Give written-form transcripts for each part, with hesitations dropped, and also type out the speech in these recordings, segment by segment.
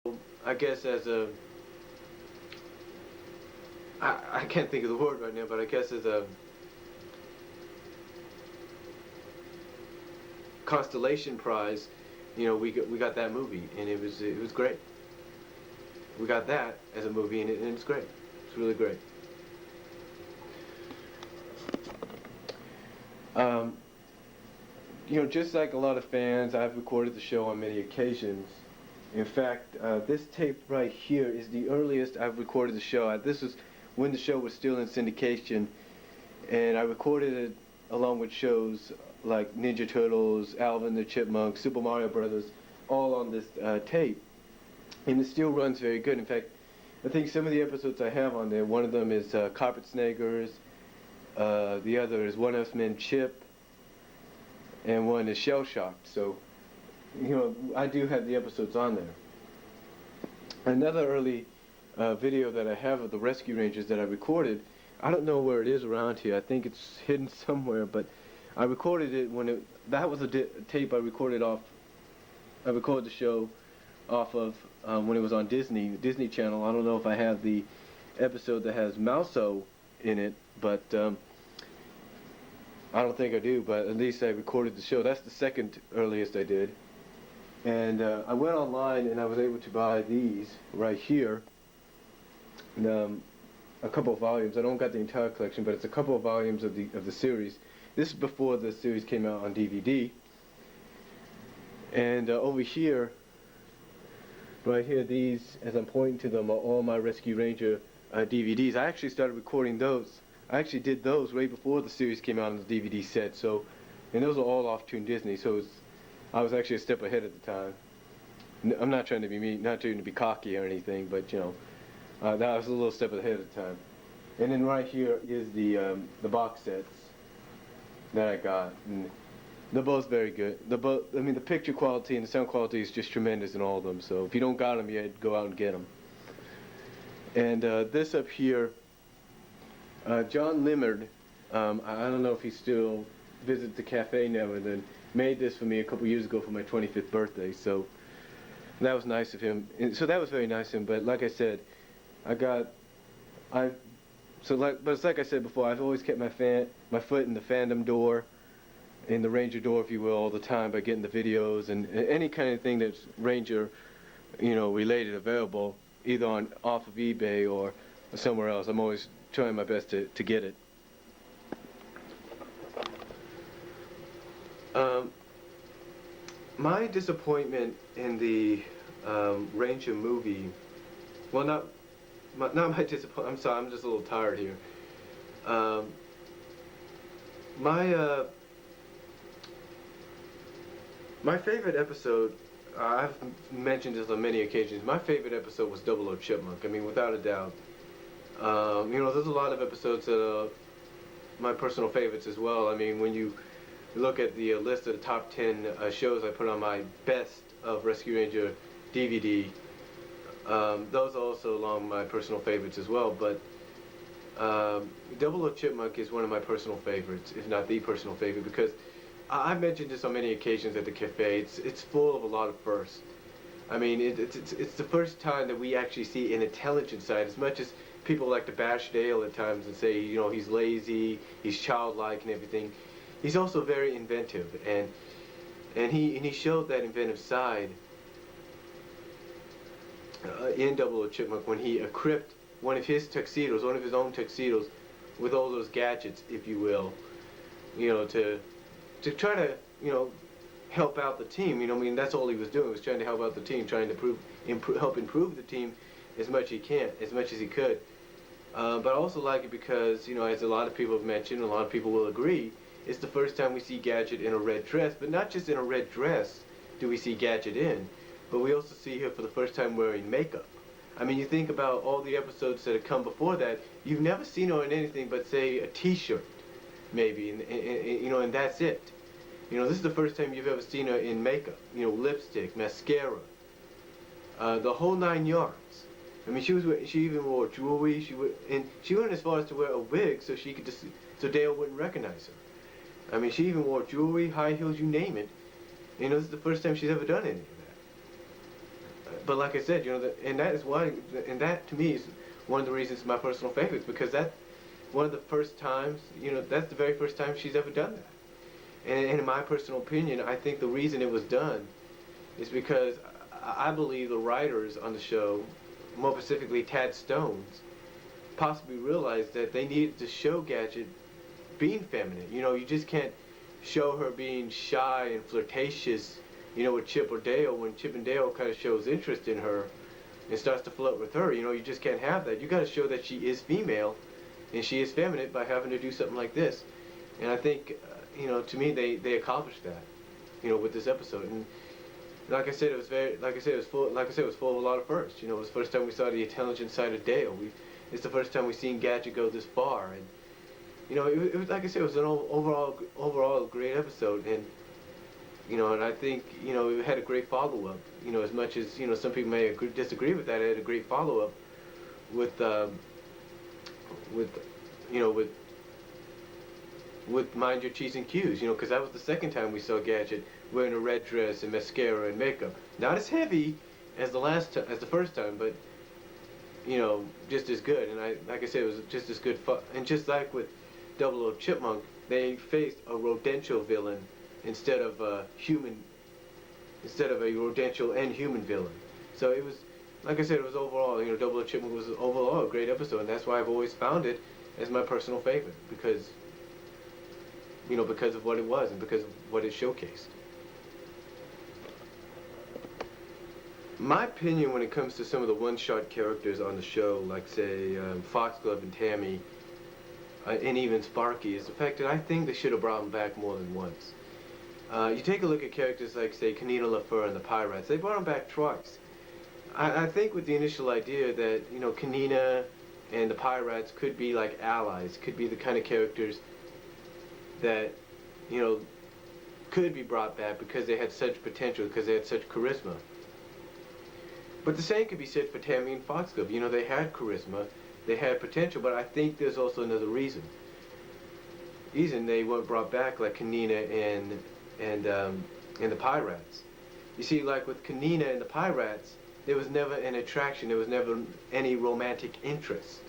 I guess as a, I can't think of the word right now, but I guess as a constellation prize, we got that movie, and it was great. We got that as a movie, and it's great. It's really great. Um, just like a lot of fans, I've recorded the show on many occasions. In fact, this tape right here is the earliest I've recorded the show. This was when the show was still in syndication, and I recorded it along with shows like Ninja Turtles, Alvin the Chipmunk, Super Mario Brothers, all on this tape. And it still runs very good. In fact, I think some of the episodes I have on there, one of them is Carpet Snaggers, the other is One Us Men Chip, and one is Shell Shocked. So, I do have the episodes on there. Another early video that I have of the Rescue Rangers that I recorded, I don't know where it is around here. I think it's hidden somewhere, but I recorded it that was a tape I recorded off. I recorded the show off of when it was on Disney Channel. I don't know if I have the episode that has Mouso in it, but I don't think I do, but at least I recorded the show. That's the second earliest I did. And I went online and I was able to buy these right here. And, a couple of volumes. I don't got the entire collection, but it's a couple of volumes of the series. This is before the series came out on DVD. And over here, right here, these, as I'm pointing to them, are all my Rescue Ranger DVDs. I actually started recording those. I actually did those right before the series came out on the DVD set. So, and those are all off Toon Disney. So I was actually a step ahead at the time. I'm not trying to be mean, not trying to be cocky or anything, but that was a little step ahead at the time. And then right here is the box sets that I got, and they're both very good. I mean, the picture quality and the sound quality is just tremendous in all of them. So if you don't got them yet, go out and get them. And this up here, John Limard, I don't know if he still visits the cafe now and then, made this for me a couple years ago for my 25th birthday. So that was nice of him. And so that was very nice of him. But like I said, but it's like I said before, I've always kept my foot in the fandom door, in the Ranger door, if you will, all the time by getting the videos and any kind of thing that's Ranger, related available, either off of eBay or somewhere else. I'm always trying my best to get it. My disappointment in the Ranger movie, well, not my disappointment. I'm sorry, I'm just a little tired here. My favorite episode, I've mentioned this on many occasions. My favorite episode was Double O Chipmunk. I mean, without a doubt. There's a lot of episodes that are my personal favorites as well. I mean, when you look at the list of the top 10 shows I put on my best of Rescue Ranger DVD, those are also along my personal favorites as well. But Double O Chipmunk is one of my personal favorites, if not the personal favorite, because I've mentioned this on many occasions at the cafe. It's full of a lot of firsts. I mean, it's the first time that we actually see an intelligent side. As much as people like to bash Dale at times and say, he's lazy, he's childlike and everything, he's also very inventive, and he showed that inventive side in Double O Chipmunk when he equipped one of his own tuxedos, with all those gadgets, if you will, to try to, help out the team. I mean, that's all he was doing, was trying to help out the team, trying to help improve the team as much as he could. But I also like it because, as a lot of people have mentioned, a lot of people will agree, it's the first time we see Gadget in a red dress. But not just in a red dress do we see Gadget in, but we also see her for the first time wearing makeup. I mean, you think about all the episodes that have come before that, you've never seen her in anything but, say, a t-shirt, maybe, and that's it. This is the first time you've ever seen her in makeup, lipstick, mascara, the whole 9 yards. I mean, she even wore jewelry. She went as far as to wear a wig so Dale wouldn't recognize her. I mean, she even wore jewelry, high heels, you name it. This is the first time she's ever done any of that. but like I said, and that is why, and that to me is one of the reasons my personal favorites, because that one of the first times, that's the very first time she's ever done that. And in my personal opinion, I think the reason it was done is because I believe the writers on the show, more specifically Tad Stones, possibly realized that they needed to show Gadget being feminine. You just can't show her being shy and flirtatious, with Chip or Dale, when Chip and Dale kind of shows interest in her and starts to flirt with her. You just can't have that. You got to show that she is female and she is feminine by having to do something like this. And I think, to me, they accomplished that, with this episode. And like I said, it was full of a lot of firsts. It was the first time we saw the intelligent side of Dale. It's the first time we've seen Gadget go this far, and it was, like I said, it was an overall great episode, and and I think it had a great follow up. As much as some people may disagree with that, it had a great follow up with with with Mind Your T's and Q's, because that was the second time we saw Gadget wearing a red dress and mascara and makeup. Not as heavy as the first time, but just as good. And like I said, it was just as good fun. And just like with Double O Chipmunk, they faced a rodential villain instead of a rodential and human villain. So it was, like I said, it was overall, Double O Chipmunk was overall a great episode, and that's why I've always found it as my personal favorite, because of what it was and because of what it showcased. My opinion when it comes to some of the one-shot characters on the show, like say Foxglove and Tammy, and even Sparky, is the fact that I think they should have brought them back more than once. You take a look at characters like say Kanina LaFleur and the Pirates, they brought them back twice. I think with the initial idea that Kanina and the Pirates could be like allies, could be the kind of characters that could be brought back because they had such potential, because they had such charisma. But the same could be said for Tammy and Foxglove. They had charisma, they had potential, but I think there's also another reason. They weren't brought back like Kanina and the Pirates. You see, like with Kanina and the Pirates, there was never an attraction, there was never any romantic interest,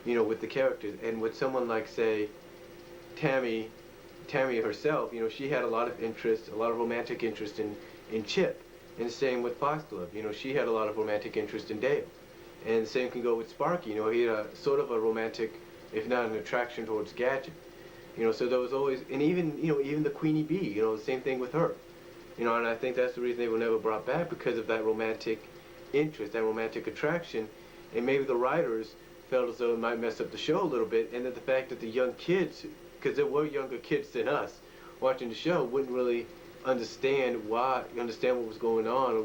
with the characters. And with someone like, say, Tammy herself, she had a lot of interest, a lot of romantic interest in Chip. And the same with Foxglove, she had a lot of romantic interest in Dale. And the same can go with Sparky, he had a sort of a romantic, if not an attraction towards Gadget. So there was always, and even the Queenie Bee, the same thing with her. And I think that's the reason they were never brought back, because of that romantic interest, that romantic attraction. And maybe the writers felt as though it might mess up the show a little bit, and that the fact that the young kids, because there were younger kids than us watching the show, wouldn't really understand what was going on,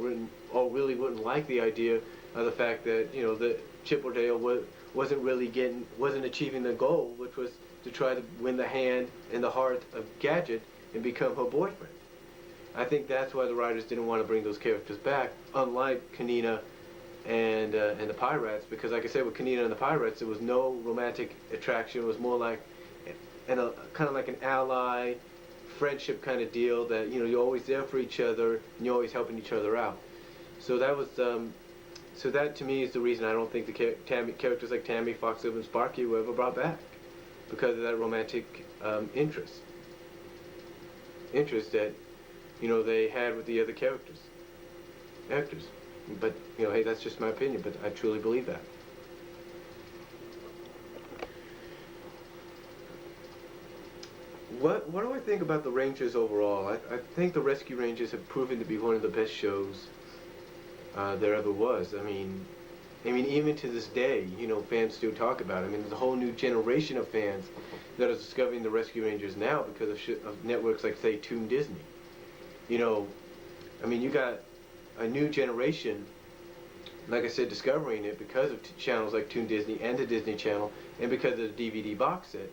or really wouldn't like the idea of the fact that that Chip or Dale wasn't achieving the goal, which was to try to win the hand and the heart of Gadget and become her boyfriend. I think that's why the writers didn't want to bring those characters back, unlike Kanina and the Pirates, because like I said, with Kanina and the Pirates, there was no romantic attraction. It was more like kind of like an ally, friendship kind of deal, that you're always there for each other and you're always helping each other out. So that was so that to me is the reason I don't think the characters like Tammy, Foxglove, and Sparky were ever brought back, because of that romantic interest that they had with the other actors. But hey, that's just my opinion, but I truly believe that. What do I think about the Rangers overall? I think the Rescue Rangers have proven to be one of the best shows there ever was. I mean, even to this day, fans still talk about it. I mean, there's a whole new generation of fans that are discovering the Rescue Rangers now because of networks like, say, Toon Disney. You got a new generation, like I said, discovering it because of channels like Toon Disney and the Disney Channel, and because of the DVD box set.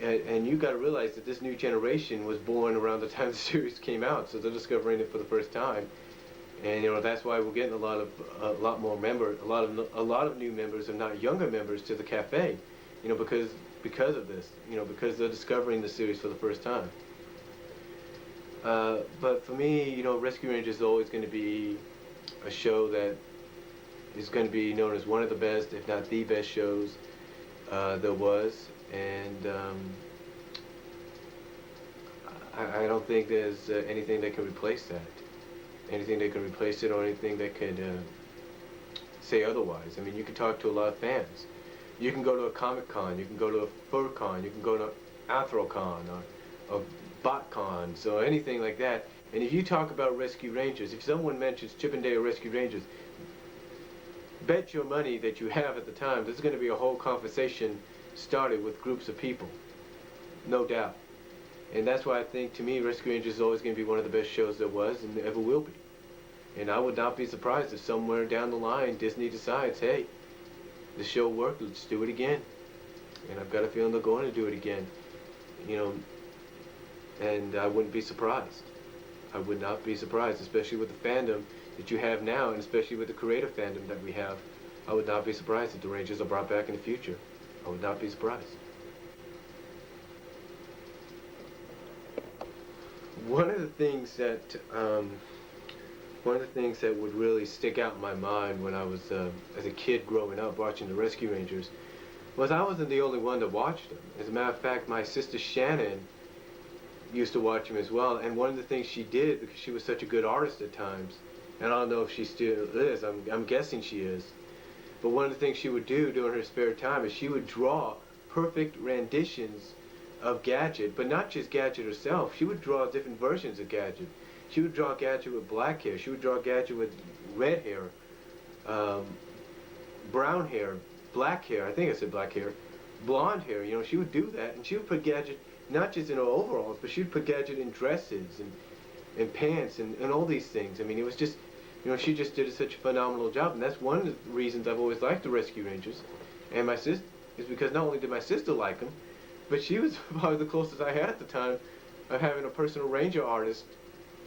And you got to realize that this new generation was born around the time the series came out, so they're discovering it for the first time. And that's why we're getting a lot of new members, and not younger members, to the cafe. Because of this. Because they're discovering the series for the first time. But for me, Rescue Rangers is always going to be a show that is going to be known as one of the best, if not the best shows there was. And I don't think there's anything that can replace that. Anything that can replace it, or anything that could say otherwise. I mean, you can talk to a lot of fans. You can go to a Comic Con, you can go to a Fur Con, you can go to Anthrocon or BotCon, so anything like that. And if you talk about Rescue Rangers, if someone mentions Chippendale Rescue Rangers, bet your money that you have at the time, there's going to be a whole conversation started with groups of people, no doubt. And that's why I think, to me, Rescue Rangers is always going to be one of the best shows there was and ever will be. And I would not be surprised if somewhere down the line Disney decides, hey, the show worked, let's do it again. And I've got a feeling they're going to do it again. And I wouldn't be surprised. I would not be surprised, especially with the fandom that you have now, and especially with the creative fandom that we have. I would not be surprised if the Rangers are brought back in the future. I would not be surprised. One of the things that would really stick out in my mind when I was as a kid growing up watching the Rescue Rangers was I wasn't the only one that watched them. As a matter of fact, my sister Shannon used to watch them as well, and one of the things she did, because she was such a good artist at times, and I don't know if she still is, I'm guessing she is, but one of the things she would do during her spare time is she would draw perfect renditions of Gadget, but not just Gadget herself. She would draw different versions of Gadget. She would draw Gadget with black hair. She would draw Gadget with red hair, brown hair, black hair. I think I said black hair, blonde hair. She would do that, and she would put Gadget not just in her overalls, but she would put Gadget in dresses and pants and all these things. I mean, it was just, she just did such a phenomenal job, and that's one of the reasons I've always liked the Rescue Rangers. And my sister is because not only did my sister like them, but she was probably the closest I had at the time of having a personal ranger artist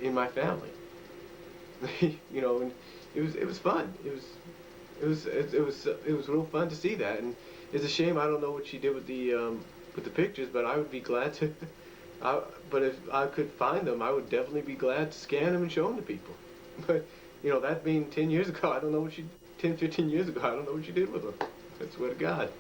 in my family. And it was fun. It was real fun to see that, and it's a shame I don't know what she did with the pictures, but I would be glad to. But if I could find them, I would definitely be glad to scan them and show them to people. But that being 10 years ago, I don't know what 10, 15 years ago, I don't know what she did with them. I swear to God.